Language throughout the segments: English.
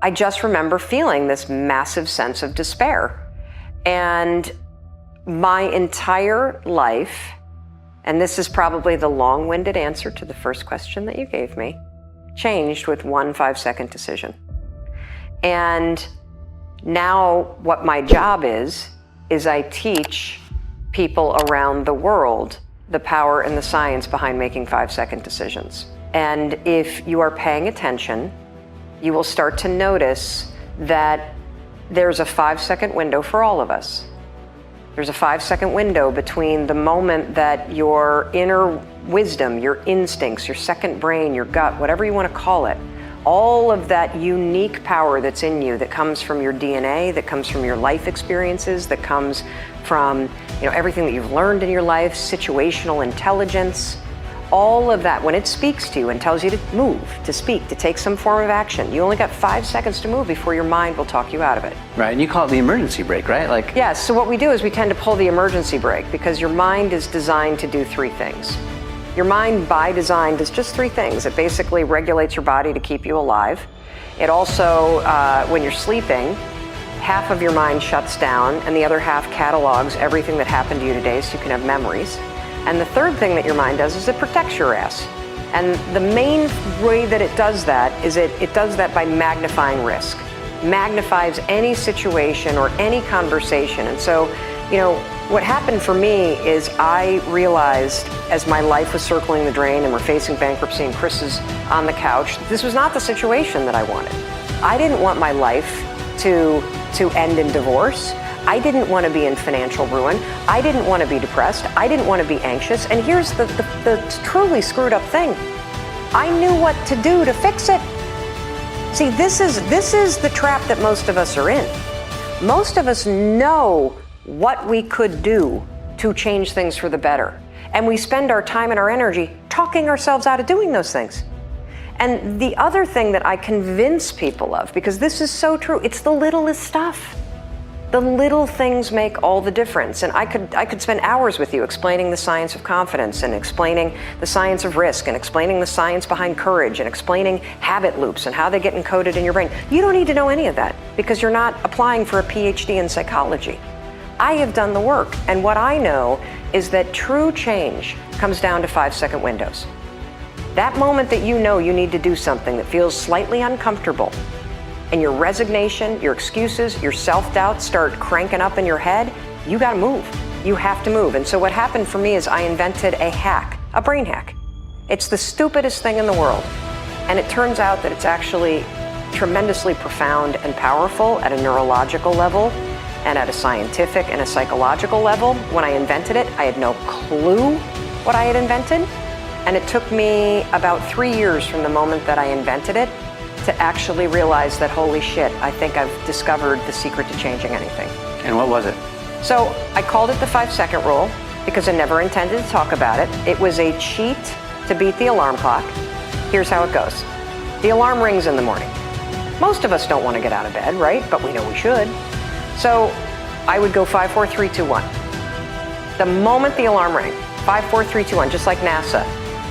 I just remember feeling this massive sense of despair. And my entire life, and this is probably the long-winded answer to the first question that you gave me, changed with one 5-second decision. And now what my job is I teach people around the world the power and the science behind making 5-second decisions. And if you are paying attention, you will start to notice that there's a 5-second window for all of us. There's a 5-second window between the moment that your inner wisdom, your instincts, your second brain, your gut, whatever you want to call it, all of that unique power that's in you that comes from your DNA, that comes from your life experiences, that comes from everything that you've learned in your life, situational intelligence, all of that, when it speaks to you and tells you to move, to speak, to take some form of action, you only got 5 seconds to move before your mind will talk you out of it. Right, and you call it the emergency brake, right? Yes, so what we do is we tend to pull the emergency brake because your mind is designed to do 3 things. Your mind, by design, does just 3 things. It basically regulates your body to keep you alive. It also, when you're sleeping, half of your mind shuts down and the other half catalogs everything that happened to you today so you can have memories. And the third thing that your mind does is it protects your ass. And the main way that it does that is it does that by magnifying risk. Magnifies any situation or any conversation. And so, what happened for me is I realized as my life was circling the drain and we're facing bankruptcy and Chris is on the couch, this was not the situation that I wanted. I didn't want my life to end in divorce. I didn't want to be in financial ruin. I didn't want to be depressed. I didn't want to be anxious. And here's the truly screwed up thing. I knew what to do to fix it. See, this is the trap that most of us are in. Most of us know what we could do to change things for the better. And we spend our time and our energy talking ourselves out of doing those things. And the other thing that I convince people of, because this is so true, it's the littlest stuff. The little things make all the difference. And I could spend hours with you explaining the science of confidence and explaining the science of risk and explaining the science behind courage and explaining habit loops and how they get encoded in your brain. You don't need to know any of that because you're not applying for a PhD in psychology. I have done the work, and what I know is that true change comes down to 5-second windows. That moment that you know you need to do something that feels slightly uncomfortable, and your resignation, your excuses, your self-doubt start cranking up in your head, you gotta move. You have to move. And so what happened for me is I invented a hack, a brain hack. It's the stupidest thing in the world. And it turns out that it's actually tremendously profound and powerful at a neurological level and at a scientific and a psychological level. When I invented it, I had no clue what I had invented. And it took me about 3 years from the moment that I invented it to actually realize that, holy shit, I think I've discovered the secret to changing anything. And what was it? So I called it the 5-second rule because I never intended to talk about it. It was a cheat to beat the alarm clock. Here's how it goes. The alarm rings in the morning. Most of us don't want to get out of bed, right? But we know we should. So I would go 5, 4, 3, 2, 1. The moment the alarm rang, 5, 4, 3, 2, 1, just like NASA,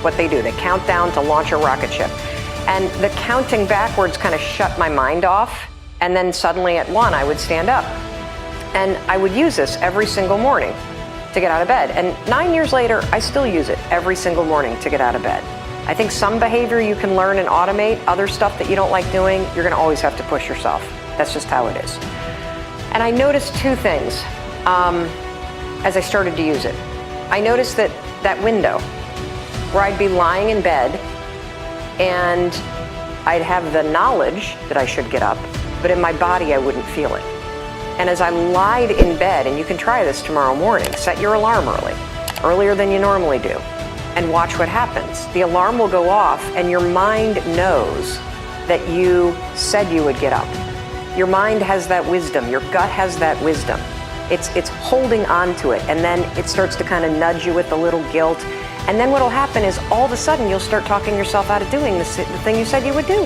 what they do, they count down to launch a rocket ship. And the counting backwards kind of shut my mind off. And then suddenly at 1, I would stand up. And I would use this every single morning to get out of bed. And 9 years later, I still use it every single morning to get out of bed. I think some behavior you can learn and automate. Other stuff that you don't like doing, you're going to always have to push yourself. That's just how it is. And I noticed 2 things as I started to use it. I noticed that window where I'd be lying in bed and I'd have the knowledge that I should get up, but in my body I wouldn't feel it. And as I lied in bed, and you can try this tomorrow morning, set your alarm earlier than you normally do, and watch what happens. The alarm will go off and your mind knows that you said you would get up. Your mind has that wisdom, your gut has that wisdom. It's holding on to it, and then it starts to kind of nudge you with a little guilt. And then what'll happen is all of a sudden you'll start talking yourself out of doing the thing you said you would do.